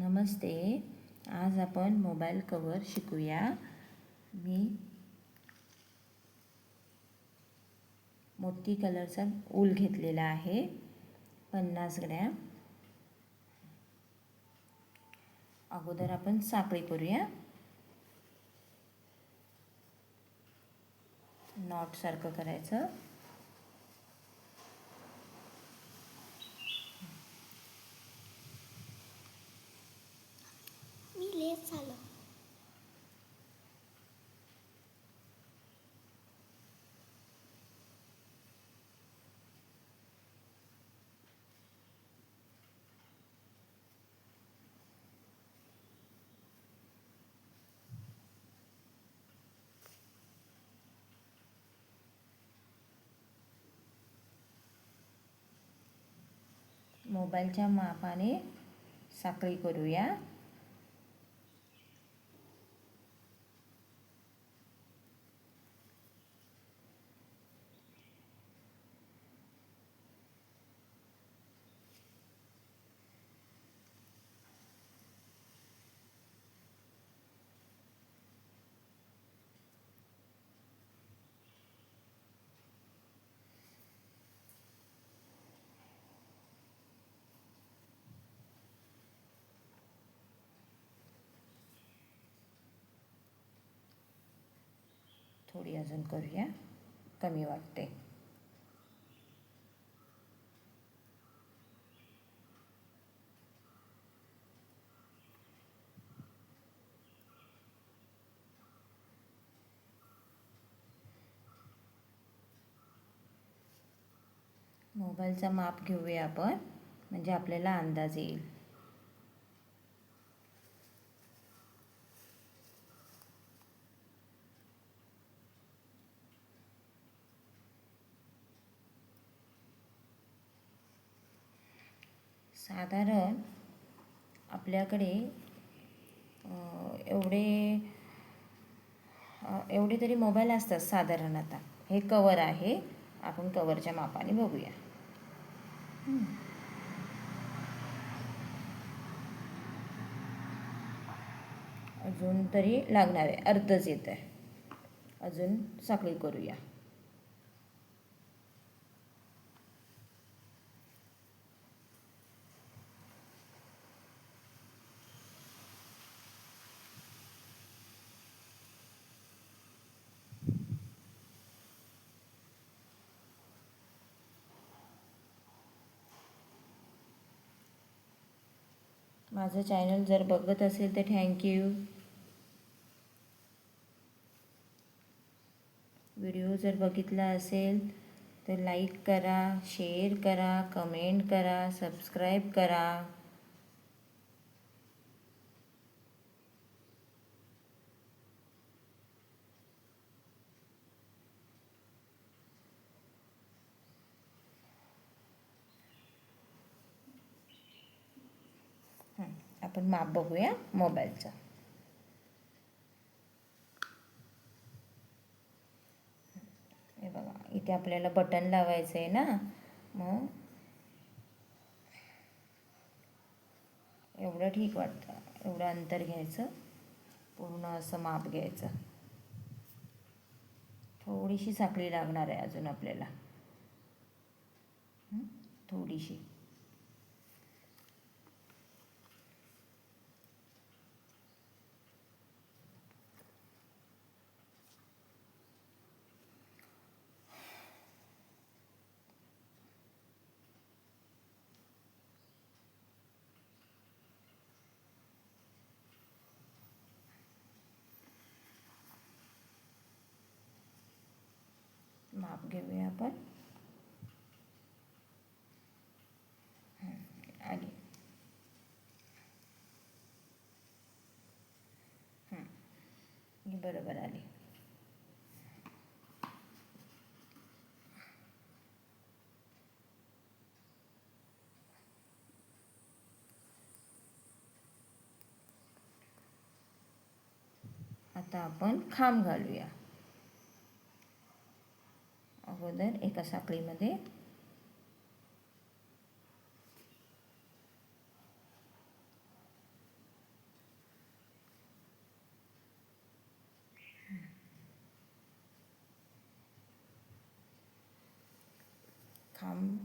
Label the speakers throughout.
Speaker 1: नमस्ते. आज आपण mobile cover शिकूया. मी मोती कलरचा ऊल घेतलेला आहे 50 ग्रॅम. अगोदर आपण साखळी करूया. नॉट सारखं करायचं.
Speaker 2: मी लेट झालो.
Speaker 1: मोबाईलच्या मापाने साखळी करूया. थोडी अजून करूया, कमी वाटते. मोबाईलचा माप घेऊया आपण, म्हणजे आपल्याला अंदाज येईल. साधारण आपल्याकडे एवढे तरी मोबाईल असतात साधारण. आता हे कवर आहे, आपण कवरच्या मापाने बघूया. अजून तरी लागणार आहे, अर्धच येत आहे. अजून साखळी करूया. माझं चॅनल जर बघत असेल तर थँक्यू. व्हिडिओ जर बघितला असेल तर लाईक करा, शेअर करा, कमेंट करा, सबस्क्राईब करा. आपण माप बघूया मोबाईलचं. हे बघा, इथे आपल्याला बटन लावायचं आहे ना, मग एवढं ठीक वाटतं. एवढं अंतर घ्यायचं, पूर्ण असं माप घ्यायचं. थोडीशी साखळी लागणार आहे अजून आपल्याला, थोडीशी. माप घेऊया आपण. आली. ही बरोबर आली. आता आपण खांब घालूया. अगोदर एका साखळीमध्ये खांब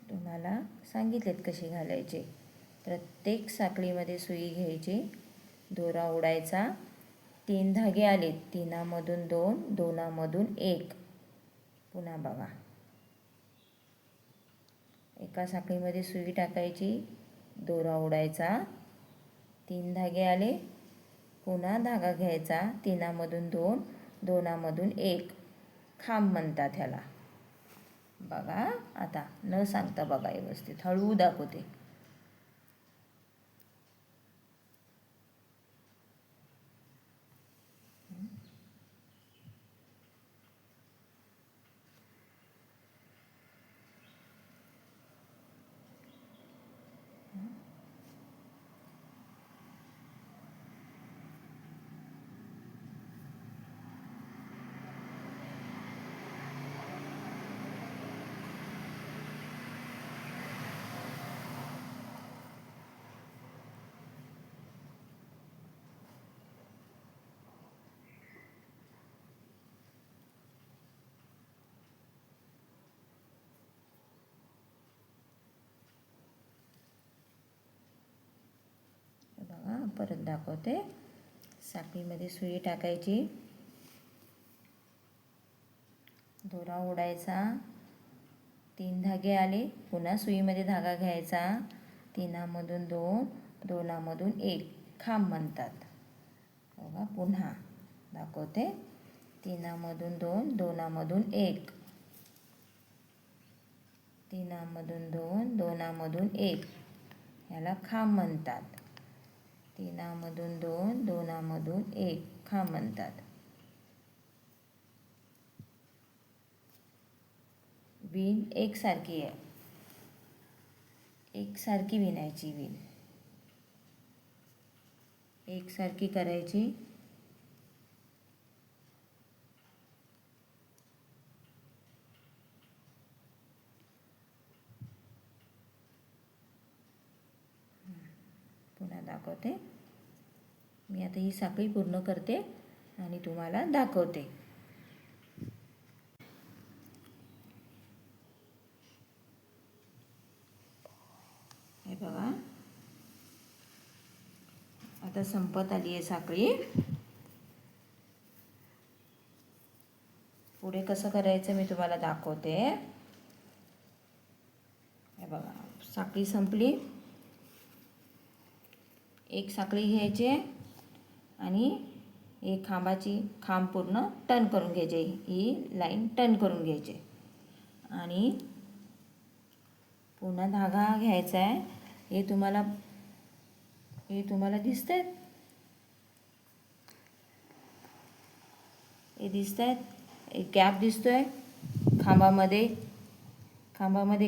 Speaker 1: तुम्हाला सांगितलेत कसे घालायचे. प्रत्येक साखळीमध्ये सुई घ्यायची, दोरा ओढायचा, 3 धागे आले, 3मधून 2, 2मधून 1. पुन्हा बघा, एका साखळीमध्ये सुई टाकायची, दोरा ओढायचा, 3 धागे आले, पुन्हा धागा घ्यायचा, 3मधून 2, 2मधून 1. खांब म्हणतात ह्याला. बघा आता न सांगता बघा, व्यवस्थित हळू दाखवते. बघा परत दाखवते. साखळीमध्ये सुई टाकायची, दोरा ओढायचा, 3 धागे आले, पुन्हा सुईमध्ये धागा घ्यायचा, 3मधून 2, 2मधून 1. खांब म्हणतात. बघा पुन्हा दाखवते. 3मधून 2, 2मधून 1. 3मधून 2, 2मधून 1. याला खांब म्हणतात. 3मधून 2, 2मधून 1. खांब म्हणतात. विण एकसारखी आहे, एकसारखी विणायची विण, एकसारखी करायची. पुन्हा दाखवते. मी आता ही साखळी पूर्ण करते आणि तुम्हाला दाखवते. हे बघा, आता संपत आली आहे साखळी. पुढे कसं करायचं मी तुम्हाला दाखवते. हे बघा, साखळी संपली. एक साखळी घ्यायची आणि एक खांब पूर्ण टर्न करून घ्यायचे. ही लाईन टर्न करून घ्यायची आणि पुन्हा धागा घ्यायचा आहे. हे तुम्हाला दिसतंय, हे दिसतायत. एक गॅप दिसतोय खांबामध्ये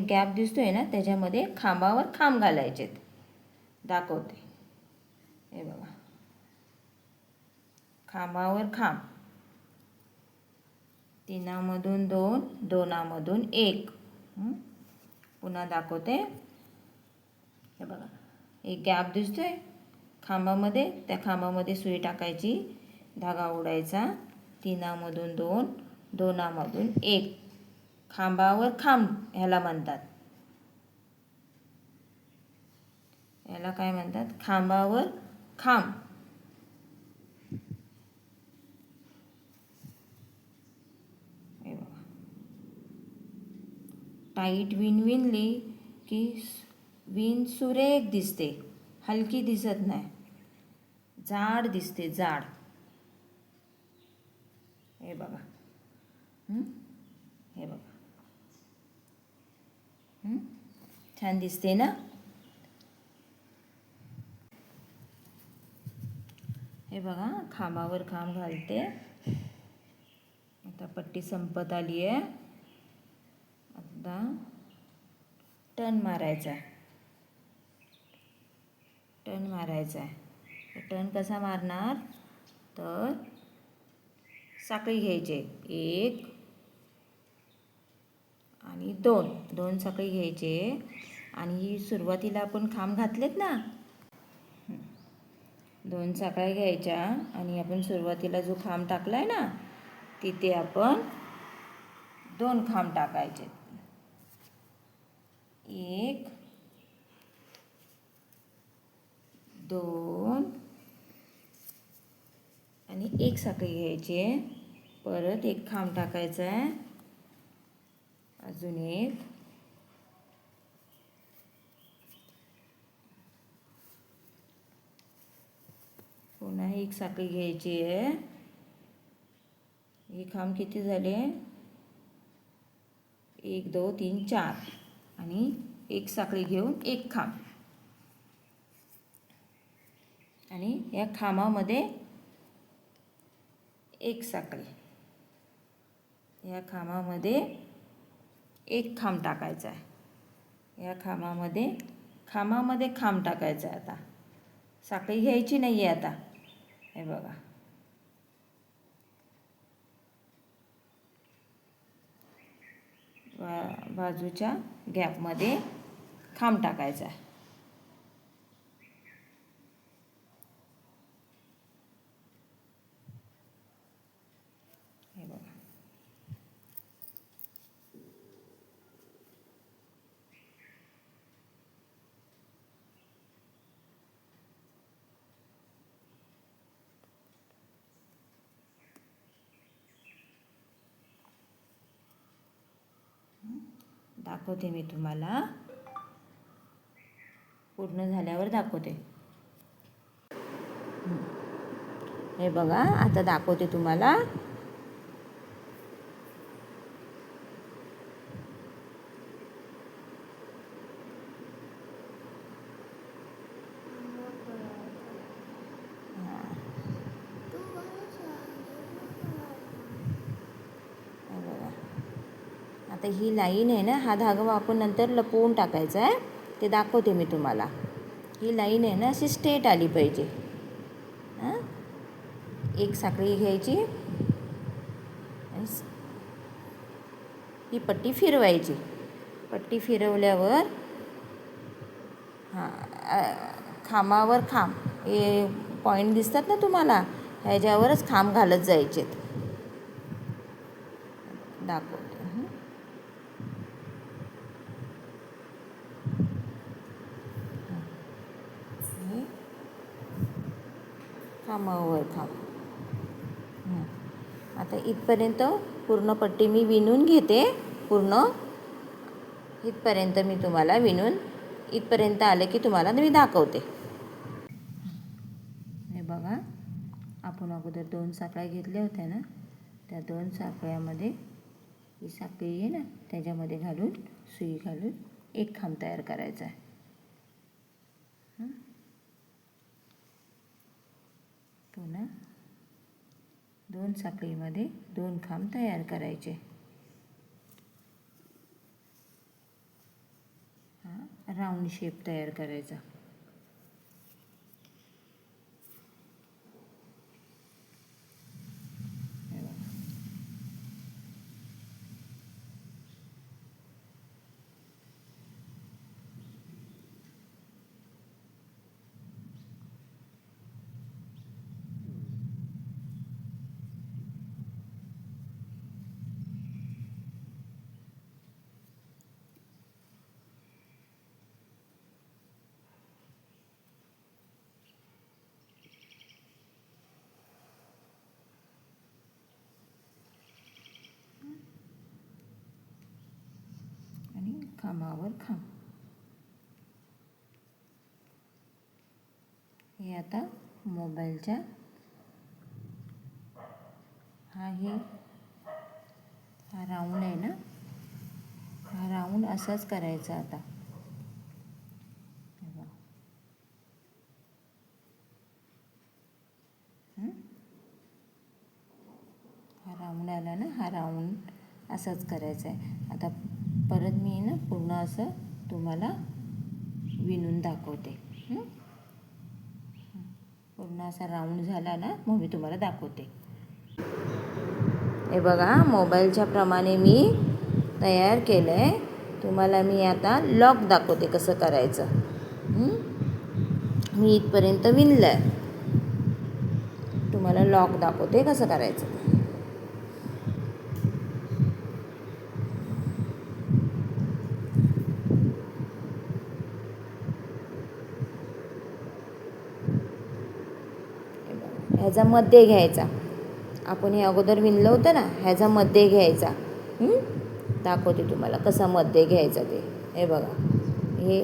Speaker 1: गॅप दिसतोय ना, त्याच्यामध्ये खांबावर खांब घालायचे. दाखवते. हे बघा, खांबावर खांब, 3मधून 2, 2मधून 1. पुन्हा दाखवते. हे बघा, एक गॅप दिसतोय खांबामध्ये, त्या खांबामध्ये सुई टाकायची, धागा ओढायचा, 3मधून 2, 2मधून 1. खांबावर खांब ह्याला म्हणतात. याला काय म्हणतात? खांबावर खांब. हे बघा, टाईट विण विणली की विण सुरेख दिसते, हलकी दिसत नाही, जाड दिसते, जाड. हे बघा, हे बघा, छान दिसते ना. हे बघा, खांबावर खांब घालते. आता पट्टी संपत आली आहे. आता टर्न मारायचा आहे. टर्न कसा मारणार तर साखळी घ्यायची, 1 आणि 2 साखळी घ्यायचे आणि सुरुवातीला आपण खांब घातलेत ना, 2 साखळ्या घ्यायच्या आणि आपण सुरुवातीला जो खांब टाकलाय ना, तिथे आपण 2 खांब टाकायचे. 1 2 आणि एक साखळी घ्यायची आहे. परत एक खांब टाकायचा आहे. अजून एक, पुन्हा एक साखळी घ्यायची आहे. हे खांब किती झाले? 1 2 3 4 आणि एक साखळी घेऊन एक खांब आणि या खांबामध्ये एक साखळी, या खांबामध्ये एक खांब टाकायचा आहे. या खांबामध्ये खांब टाकायचा आहे. आता साखळी घ्यायची नाही आहे. आता हे बघा, बाजूच्या गॅपमध्ये खांब टाकायचा आहे. हे बघा, दाखवते मी तुम्हाला. पूर्ण झाल्यावर दाखवते. हे बघा, आता दाखवते तुम्हाला. आता ही लाईन आहे ना, हा धागा आपण नंतर लपवून टाकायचा आहे. ते दाखवते मी तुम्हाला. ही लाईन आहे ना, अशी स्ट्रेट आली पाहिजे. हां, एक साखळी घ्यायची आणि ही पट्टी फिरवायची. पट्टी फिरवल्यावर हां, खांबावर खांब, हे पॉईंट दिसतात ना तुम्हाला, ह्याच्यावरच खांब घालत जायचेत. दाखवते. खांबावर खांब. आता इथपर्यंत पूर्ण पट्टी मी विणून घेते. पूर्ण इथपर्यंत मी तुम्हाला विणून, इथपर्यंत आलं की तुम्हाला मी दाखवते. हे बघा, आपण अगोदर 2 साखळ्या घेतल्या होत्या ना, त्या 2 साखळ्यामध्ये ही साखळी आहे ना, त्याच्यामध्ये घालून सुई घालून एक खांब तयार करायचा आहे. पुन्हा 2 साखळीमध्ये 2 खांब तयार करायचे. हा राऊंड शेप तयार करायचा. खांबावर खांब. हे आता मोबाईलच्या हा राऊंड आहे ना, हा राऊंड असाच करायचा. आता हा राऊंड आला ना, हा राऊंड असाच करायचा आहे. आता परत मी ना पूर्ण असं तुम्हाला विणून दाखवते. पूर्ण असा राऊंड झाला ना, मग मी तुम्हाला दाखवते. हे बघा, मोबाईलच्या प्रमाणे मी तयार केलं आहे. तुम्हाला मी आता लॉक दाखवते कसं करायचं. मी इथपर्यंत विणलं आहे, तुम्हाला लॉक दाखवते कसं करायचं. ह्याचा मध्ये घ्यायचा. आपण हे अगोदर विणलं होतं ना, ह्याचा मध्ये घ्यायचा. दाखवते तुम्हाला कसा मध्ये घ्यायचा ते. हे बघा, हे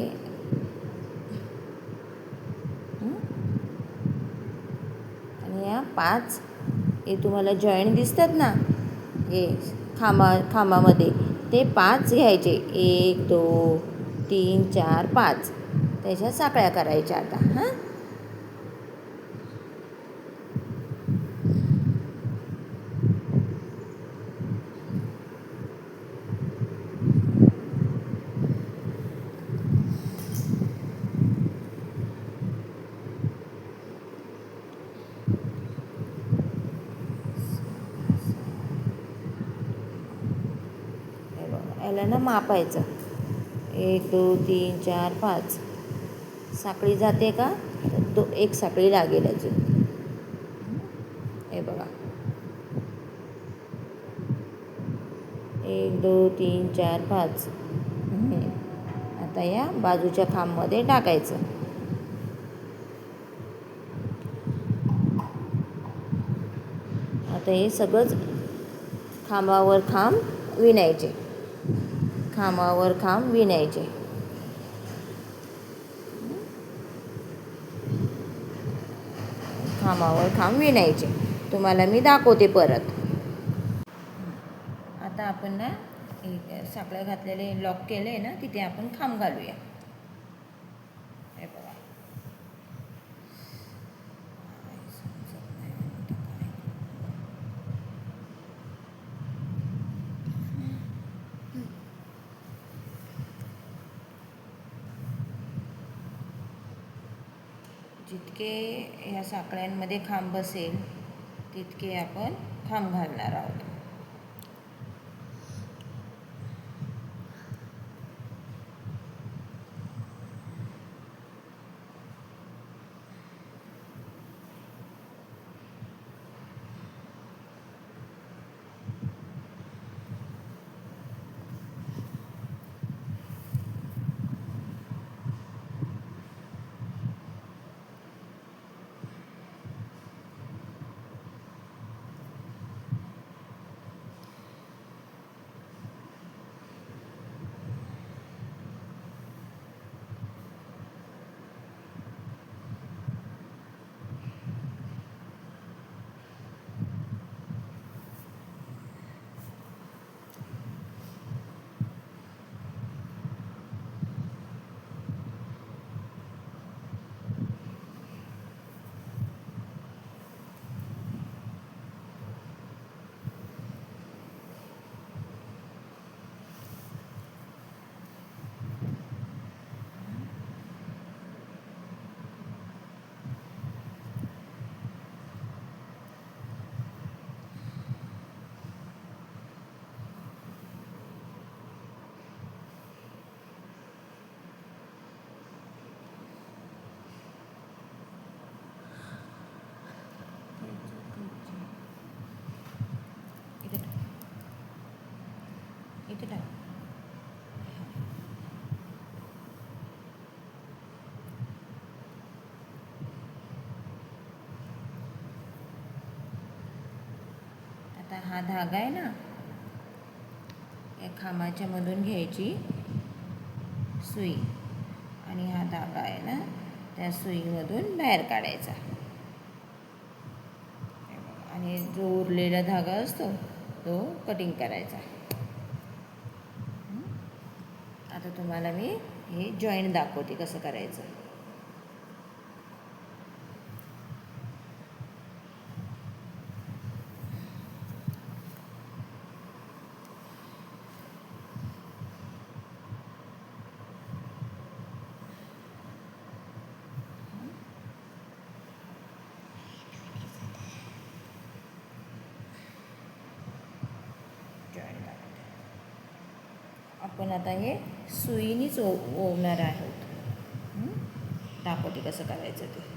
Speaker 1: आणि या 5 हे तुम्हाला जॉईंट दिसतात ना, हे खांबामध्ये ते 5 घ्यायचे. 1 2 3 4 5 त्याच्या साखळ्या करायच्या आता. याला ना मापायचं. 1 2 3 4 5 साखळी जाते का, एक साखळी लागेल अजून. हे बघा, 1 2 3 4 5. आता या बाजूच्या खांबमध्ये टाकायचं. आता हे सगळंच खांबावर खांब विणायचे. खांबावर खांब विणायचे. खांबावर खांब विणायचे. तुम्हाला मी दाखवते परत. आता आपण ना साखळ्या घातलेले लॉक केले ना, तिथे आपण खांब घालूया. हे बघा, जितके ह्या साखळ्यांमध्ये खांब बसेल तितके आपण खांब घालणार आहोत. इथे टाक. आता हा धागा आहे ना, या खांबाच्या मधून घ्यायची सुई आणि हा धागा आहे ना, त्या सुईमधून बाहेर काढायचा. आणि जो उरलेला धागा असतो तो कटिंग करायचा. आता तुम्हाला मी हे जॉईंट दाखवते कसं करायचं. आपण आता हे सुईनीच ओवणार आहोत. दाखवते कसं करायचं ते.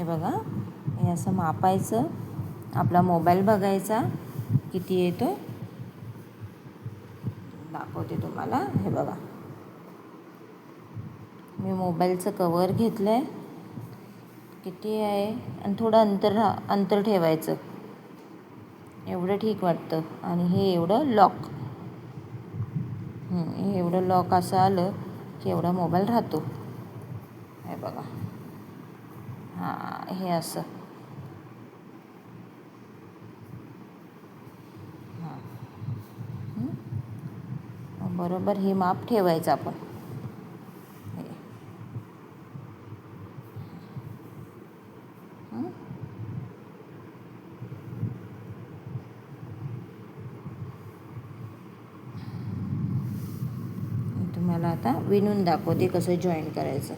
Speaker 1: हे बघा, हे असं मापायचं, आपला मोबाईल बघायचा किती येतो, दाखवते तुम्हाला. हे बघा, मी मोबाईलचं कवर घेतलं आहे, किती आहे, आणि थोडं अंतर ठेवायचं, एवढं ठीक वाटतं. आणि हे एवढं लॉक, हे एवढं लॉक असं आलं की एवढा मोबाईल राहतो. हे बघा, हां, हे असं, बरोबर हे माप ठेवायचं आपण. तुम्हाला आता विणून दाखवते कसं जॉईन करायचं.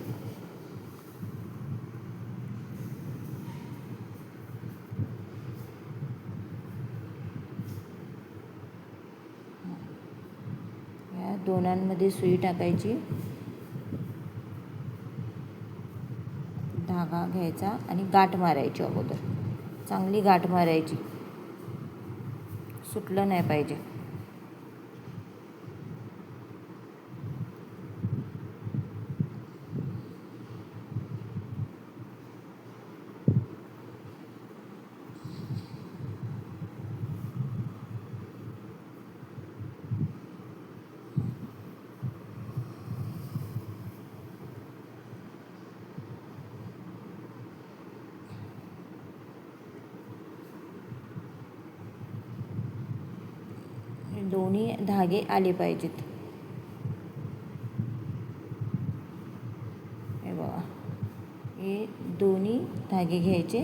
Speaker 1: या दोनांमध्ये सुई टाकायची, धागा घ्यायचा आणि गाठ मारायची. अगोदर चांगली गाठ मारायची, सुटलं नाही पाहिजे. दोन्ही धागे आले पाहिजेत. हे बघा, हे दोन्ही धागे घ्यायचे,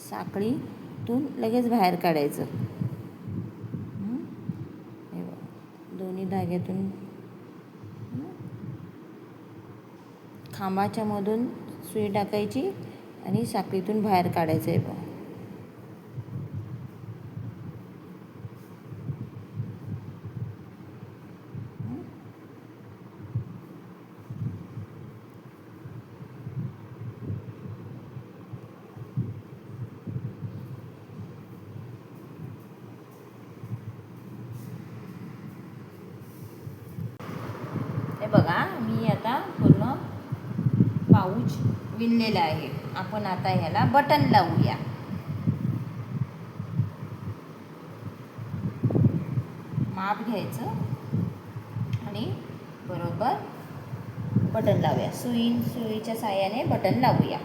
Speaker 1: साखळीतून लगेच बाहेर काढायचं. हे बघा, दोन्ही धाग्यातून खांबाच्या मधून सुई टाकायची आणि साखळीतून बाहेर काढायचं. आहे बघा, हे बघा, मी आता पूर्ण पाऊच विणलेला आहे. आपण आता ह्याला बटन लावूया. माप घ्यायचं आणि बरोबर बटन लावूया. सुईच्या साहाय्याने बटन लावूया.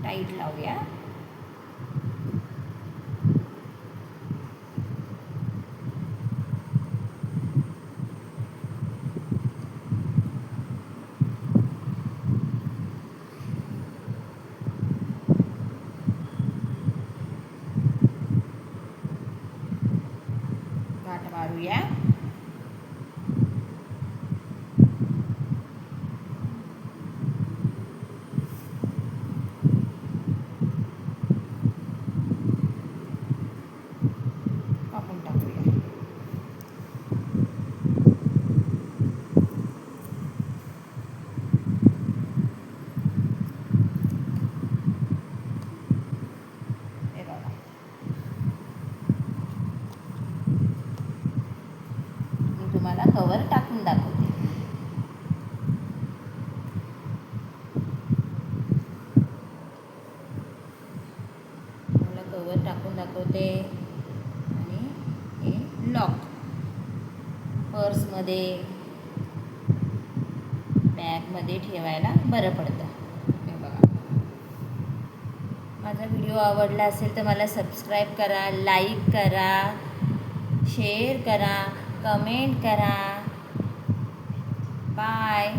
Speaker 1: टाईट लावूया. गाठ मारूया. कापून टाकूया. हे बघा, मी तुम्हाला कवर टाकून दाखवते. मला कवर टाकून दाखवते. आणि हे लॉक पर्समध्ये, बॅगमध्ये ठेवायला बरं पडतं. हे बघा, माझा व्हिडिओ आवडला असेल तर मला सबस्क्राईब करा, लाईक करा, शेअर करा, कमेंट करा. बाय.